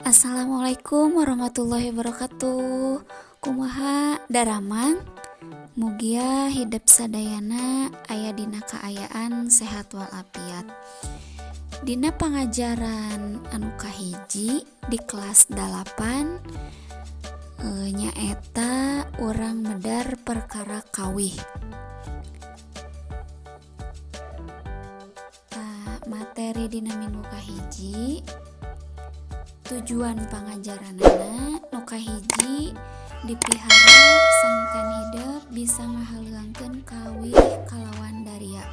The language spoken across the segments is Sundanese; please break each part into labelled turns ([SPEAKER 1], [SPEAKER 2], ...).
[SPEAKER 1] Assalamualaikum warahmatullahi wabarakatuh. Kumaha daramang? Mugia hidup sadayana aya dina kaayaan sehat walafiat. Dina pangajaran anu kahiji di kelas 8 nyaeta urang medar perkara kawih. Materi dina minggu kahiji tujuan pangajaranana nu kahiji dipiharap sangkan hidup bisa ngahaluangkeun kawih kalawan daria.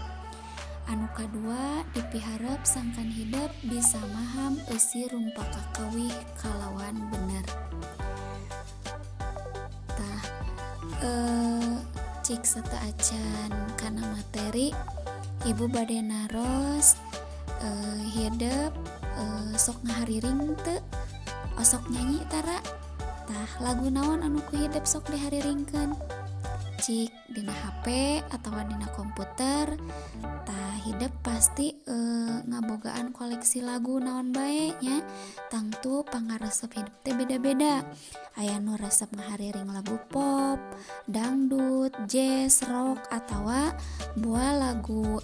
[SPEAKER 1] Anu kadua dipiharap sangkan hidup bisa maham eusi rumpaka kawih kalawan bener. Cik sateuacan kana materi ibu bade naros hidup sok ngahariring teu osok nyanyi tara lagu naon anu ku hidup sok dihariringkeun cik dina HP atau dina komputer hidup pasti ngabogaan koleksi lagu naon bae nya tangtu pangaresep hidup teh beda-beda aya nu resep ngahariring lagu pop, dangdut, jazz, rock atawa buah lagu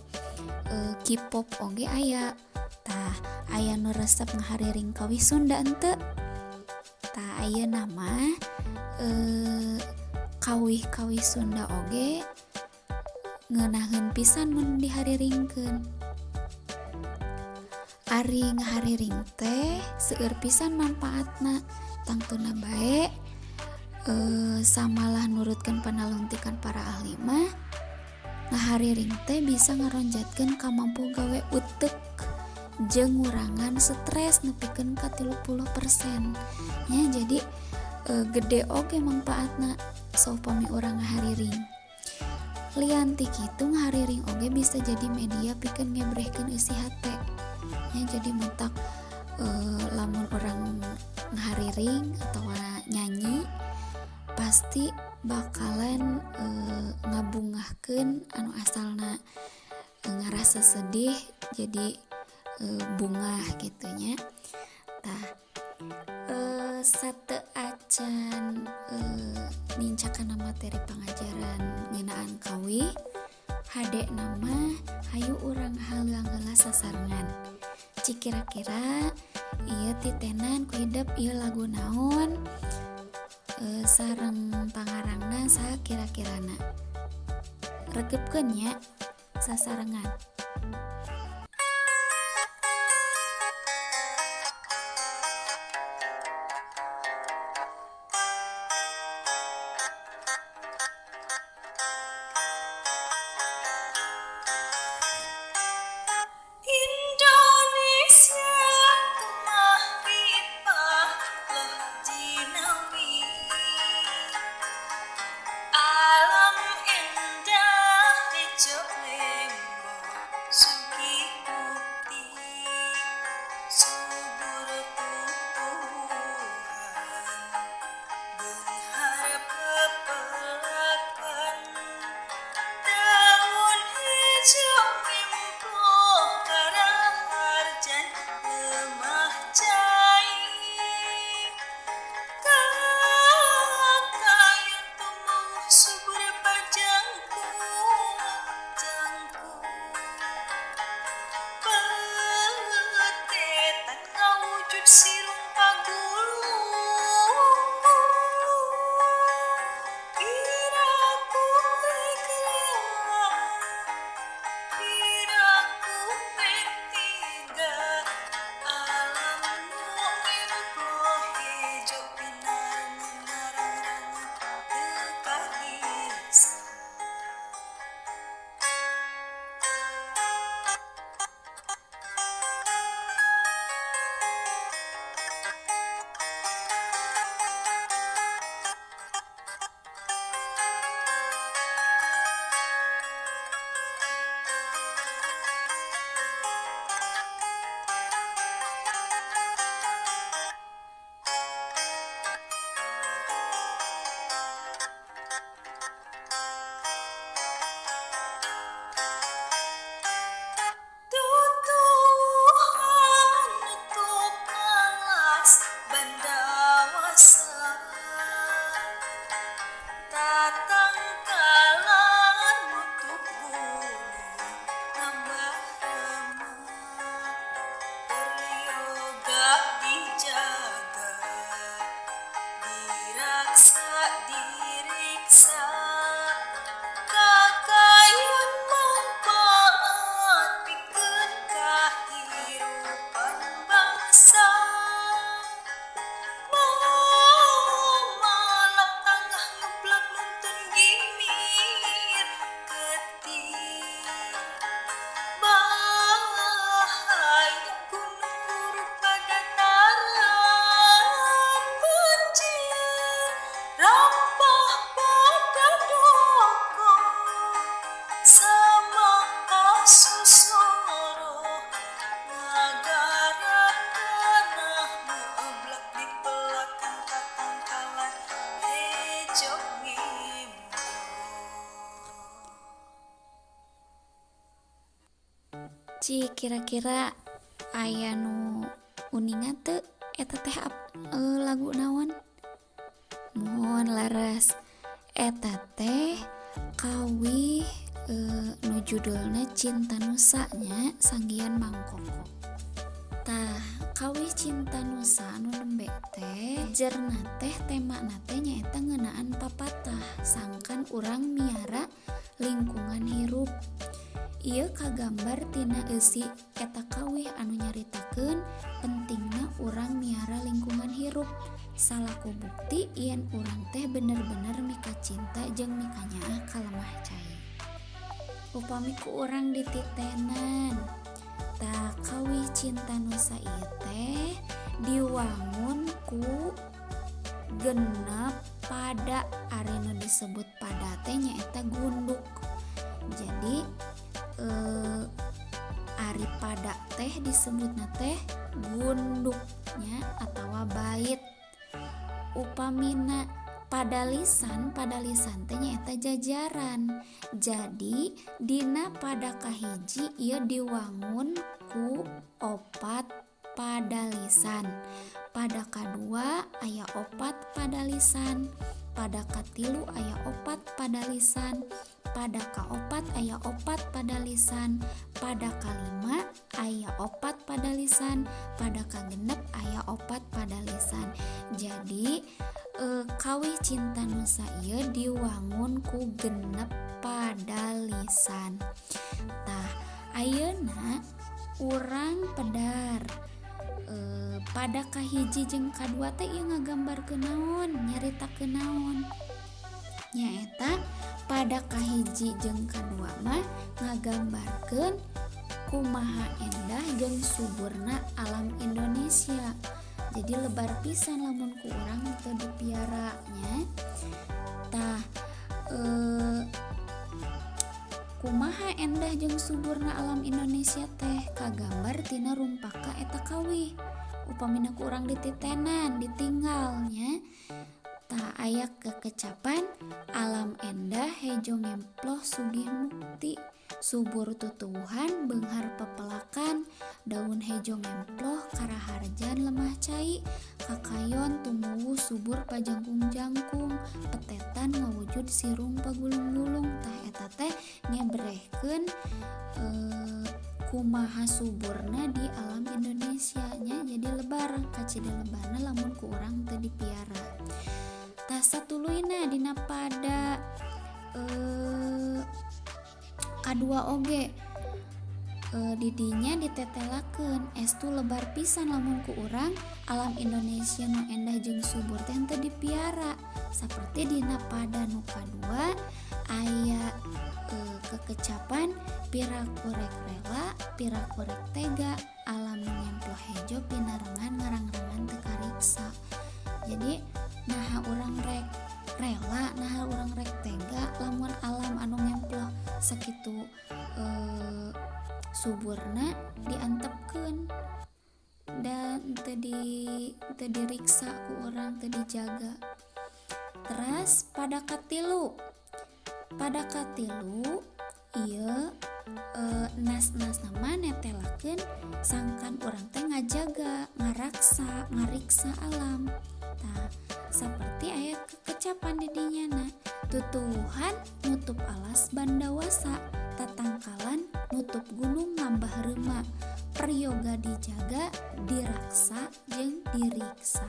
[SPEAKER 1] K-pop oge aya aya nu resep ngahariring kawih Sunda henteu aya nama kawih Sunda oge ngeunaheun pisan mun dihariringkeun. Ari ngahariring teh seueur pisan manfaatna tangtuna bae samalah nurutkeun panalungtikan para ahli mah ngahariring teh bisa ngaronjatkeun kamampu gawe utek jeung ngurangan stres nepikeun ka 30% nya jadi gede oge manfaatna saupami urang ngahariring. Lian ti kitu ngahariring oge bisa jadi media pikeun ngebrehkeun isi hate nya jadi mentak lamun urang ngahariring atau nyanyi pasti bakalan ngabungahkeun anu asalna ngarasa sedih jadi bunga gitunya. Sateuacan nincakan materi pangajaran ngeunaan kawih hade nama hayu urang haluang heula sasarengan cik kira-kira ieu titenan ku hidup ieu lagu naon sareng pangarangna saha kira-kirana regepkeun nya sasarengan.
[SPEAKER 2] Suki
[SPEAKER 1] Ci kira-kira aya nu uningan teu eta teh lagu naon? Mohon laras. Eta teh kawih nu judulna Cinta Nusa nya sanggian Mang Koko. Tah kawih Cinta Nusa anu nembe teh jerna teh tema teh nyaeta ngeunaan papatah sangkan urang miara lingkungan hirup. Ieu kagambar tina eusi eta kawih anu nyaritakeun pentingna urang miara lingkungan hirup. Salaku bukti yen urang teh bener-bener mika cinta jeung mika nyaah kalemah cai. Upami ku urang dititenan, tah kawih Cinta Nusa ieu teh diwangun ku genep pada ari nu disebut pada teh nyaeta gunduk. Jadi ari pada teh disebutna teh gunduknya atawa bait. Upamina pada lisan teh nyaeta jajaran. Jadi dina pada kahiji ieu diwangun ku opat pada lisan. Pada kadua aya opat pada lisan. Pada katilu aya opat pada lisan. Pada kaopat aya opat pada lisan. Pada kalima aya opat pada lisan. Pada kagenep aya opat pada lisan. Jadi kawih Cinta Nusa ieu diwangun ku genep pada lisan. Tah ayeuna urang pedar pada kahiji jeung kadua teh ieu ngagambarkeun naon, nyaritakeun naon? Nyaeta pada kahiji jeung kadua mah ngagambarkeun kumaha endah jeung suburna alam Indonesia. Jadi lebar pisan lamun ku urang teu dipiara nya. Tah kumaha endah jeung suburna alam Indonesia teh kagambar tina rumpaka eta kawih. Upamina ku urang dititenan, ditinggalnya. Tah aya kekecapan alam endah hejo ngemploh sugih mukti. Subur tutuwuhan beunghar pepelakan, daun hejo ngemploh karaharjan lemah cai, kakayon tumuwuh subur pajangkung-jangkung, petetan ngawujud sirung pagulung-gulung. Tah eta teh ngebrehkeun kumaha suburna di alam Indonesia nya. Jadi lebar kacida lebarna lamun ku urang teu dipiara. Tah satuluyna dina pada kadua oge didinya ditetelakeun estu lebar pisan lamun ku urang alam Indonesia nu endah jeung subur teh teu dipiara. Saperti dina pada nu kadua aya kekecapan piraku rek rela piraku rek tega alam nu ngemploh hejo pinarengan ngarang-rangan teu kariksa. Jadi naha urang rek rela, naha urang rek tega lamun alam anu ngemploh sakitu suburna diantepkeun dan teu diriksa ku urang, teu dijaga. Teras pada katilu ieu nas-nas nama netelakeun sangkan urang teh ngajaga, ngariksa alam. Tah saperti aya kekecapan di dinyana, tutuwuhan nutup alas bandawasa, tatangkalan nutup gunung ngambah reuma, peryoga dijaga, diraksa jeung diriksa.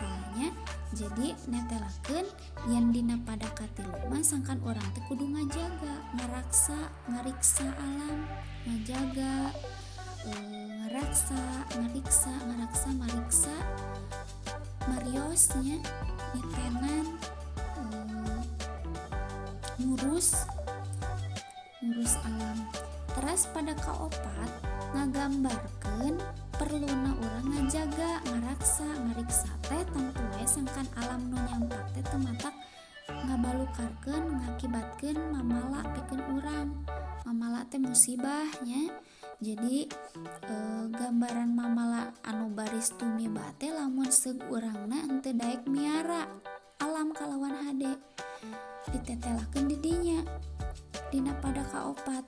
[SPEAKER 1] Tanya jadi netelakeun yen dina pada katilu mah sangkan urang teh kudu ngajaga, ngariksa alam, ngajaga, ngariksa, mariksa, mariosnya nitenan, ngurus alam. Teras pada kaopat ngagambarkeun perluna urang ngajaga, ngariksa teh tentu we sangkan alam nu nyampak teh teu matak ngabalukarkeun ngakibatkeun mamala pikeun urang. Mamala teh musibah nya. Jadi gambaran mamala anu baris tumiba teh lamun seug urangna henteu daek miara alam kalawan hade. Ditetelakeun di dinya dina pada kaopat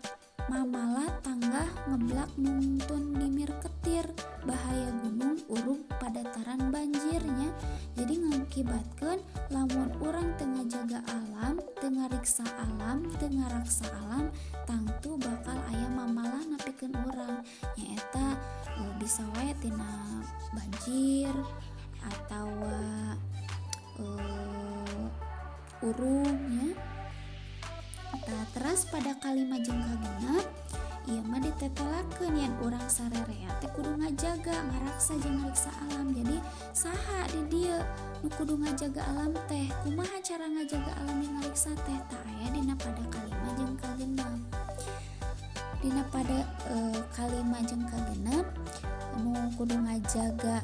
[SPEAKER 1] mamala tanggah ngeblak nuntun dimir ketir bahaya gunung urug padataran banjirnya. Jadi ngakibatkeun lamun urang tengah jaga alam, tengah riksa alam, tengah raksa alam, tangtu bakal aya mamalah napikeun urang nyaeta bisa wae tina banjir atau urungnya. Teras pada kalima jeung kagenep ieu mah ditetelakeun yen urang sarerea teh kudu ngajaga ngaraksa jeung ngariksa alam. Jadi saha di dieu nu kudu ngajaga alam teh, kumaha cara ngajaga alam jeung ngariksa teh, tak aya dina pada kalima jeung kagenep. Dina pada kalima jeung kagenep nu kudu ngajaga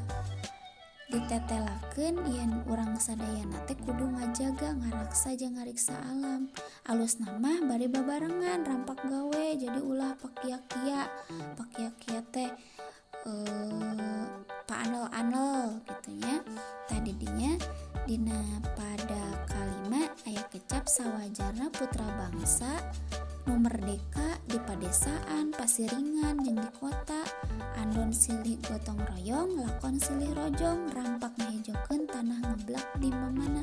[SPEAKER 1] ditetelakeun yen urang sadayana teh kudu ngajaga ngaraksa jeung ngariksa alam. Alusna mah bari babarengan rampak gawe jadi ulah pakia-kia teh paanel-anel gitunya. Tadi dinya dina pada kalima aya kecap sawajarna putra bangsa nu merdeka di padesaan, pasiringan jeung di kota, andon silih gotong royong, lakon silih rojong, rampak ngahejokeun tanah ngeblak di mamana.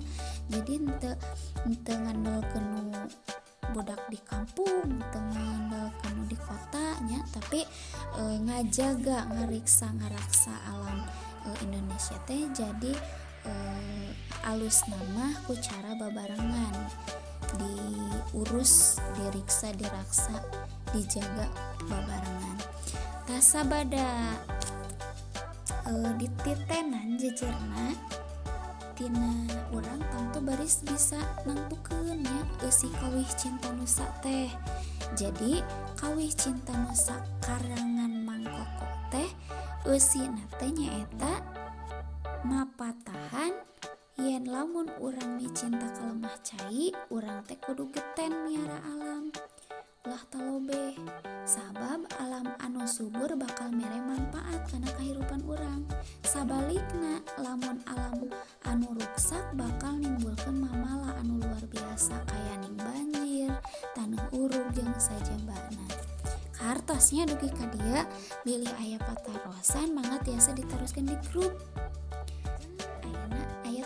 [SPEAKER 1] Jadi henteu ngandalkeun nu budak di kampung, henteu ngandalkeun nu di kota nya, tapi ngajaga ngariksa ngaraksa alam Indonesia teh jadi alus nama ku cara babarengan diurus, diriksa, diraksa, dijaga babarengan. Tasabada dititenan jejerna tina urang tangtu baris bisa nangtukeun nya eusi kawih cinta nusa teh. Jadi kawih cinta nusa karangan Mang Koko teh eusina teh nyaeta mapatahan yen lamun urang dicinta kalemah cai, urang teh kudu geten miara alam. Ulah talobeh, sabab alam anu subur bakal mere manfaat kana kahirupan urang. Sabalikna, lamun alam anu ruksak bakal nimbulkeun mamalah anu luar biasa kaya ning banjir, taneuh urug jeung sajabana. Kartosnya dugi ka dieu bilih aya patarosan mangga tiasa diteruskeun di grup.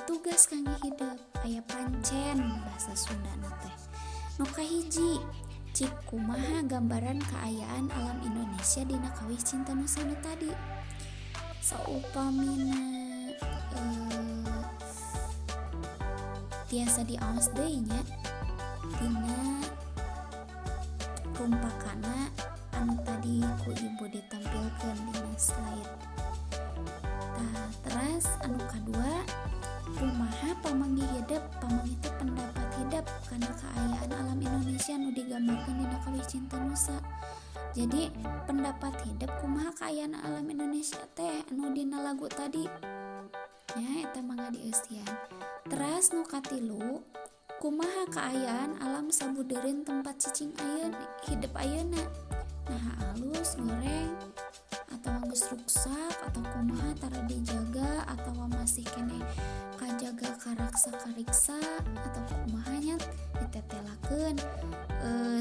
[SPEAKER 1] Tugas kangge hidup aya pancen bahasa Sundana teh. Nu kahiji, cik kumaha gambaran kaayaan alam Indonesia dina kawih cinta nusana tadi. Saupamina tiasa diaos deui nya dina rumpakana anu tadi ku ibu ditampilkeun dina slide. Terus anu kadua, kumaha pamanggih hidup, pamanggih itu pendapat hidup karena keayaan alam Indonesia nu digambarkan dina kawih cinta nusa. Jadi pendapat hidup kumaha keayaan alam Indonesia teh nu dina lagu tadi nya eta mangga dieusian. Teras nu katilu, kumaha keayaan alam sabudeureun tempat cicing ayeuna hidup ayeuna. Nah alus goreng atau geus ruksak atau kumaha tara dijaga atau masih kene kajaga karaksa kariksa atau kumahanya ditetelakeun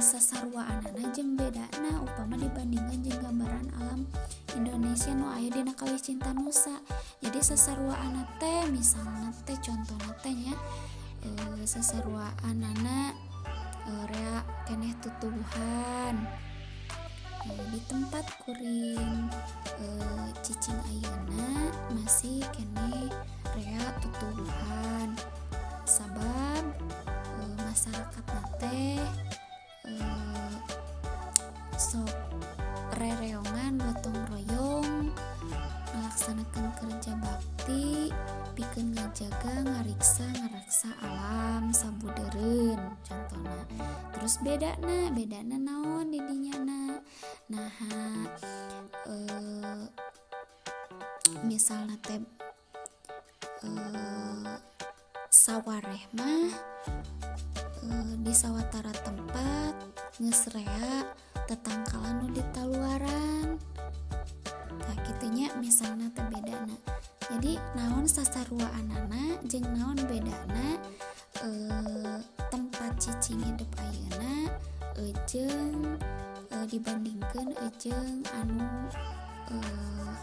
[SPEAKER 1] sasaruaanana jeung bedana upama dibandingkan jeung gambaran alam Indonesia nu aya dina kawih cinta nusa. Jadi sasaruaanana teh misalna teh contohna teh nya sasaruaanana rea keneh tutuwuhan di tempat kuring cicing ayeuna masih kene rea tutuwuhan sabab masyarakat teh sok rereongan gotong royong melaksanakan kerja bakti pikeun ngajaga ngariksa ngaraksa alam sabudeureun contohna. Terus bedana naon di dinyana. Nah misalna teh sawareh mah di sawatara tempat geus rea tetangkalan nu ditaluaran. Nah kitunya misalna teh bedana. Jadi naon sasaruaanana jeung naon bedana tempat cicing hidup ayeuna jeung dibandingkan jeung anu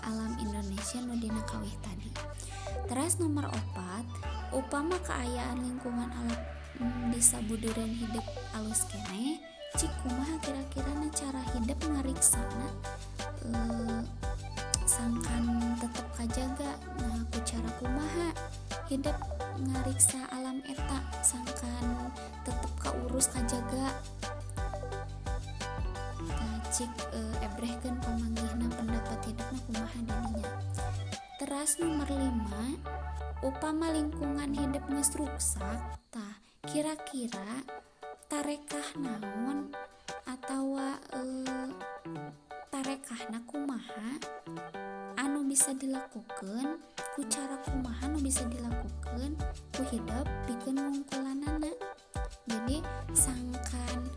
[SPEAKER 1] alam Indonesia nu dina kawih tadi. Teras nomor 4, upama kaayaan lingkungan alam di sabudureun hidup alus keneh, cik kumaha kira-kira cara hidup ngariksana sangkan tetep kajaga. Nah ku cara kumaha hidup ngariksa alam eta sangkan tetep kaurus kajaga. Cik ebrehkeun pamanggihna pendapat hidupna kumaha dirinya. Teras nomor 5, upama lingkungan hidup geus rusak, tah kira-kira tarekah naon atawa tarekahna kumaha anu bisa dilakukan, ku cara kumaha anu bisa dilakukan ku hidup pikeun ngungkulanana. Jadi sangkan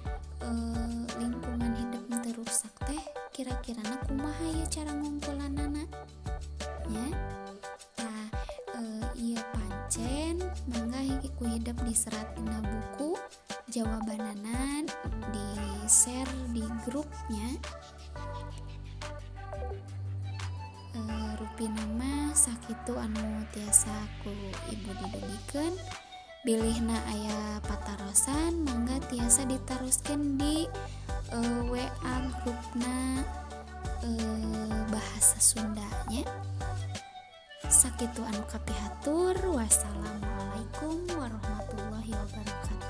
[SPEAKER 1] lingkungan hidup teu rusak teh kira-kira kumaha ya cara ngungkulanana nya. Tah ieu pancen mangga ku hidup diserat dina buku, jawabanana di share di grupnya. Rupi nama sakitu anu tiasa ku ibu didugikeun. Bilihna aya patarosan mangga tiasa ditaroskeun di WA grupna bahasa Sundanya. Sakitu anu kapihatur. Wassalamualaikum warahmatullahi wabarakatuh.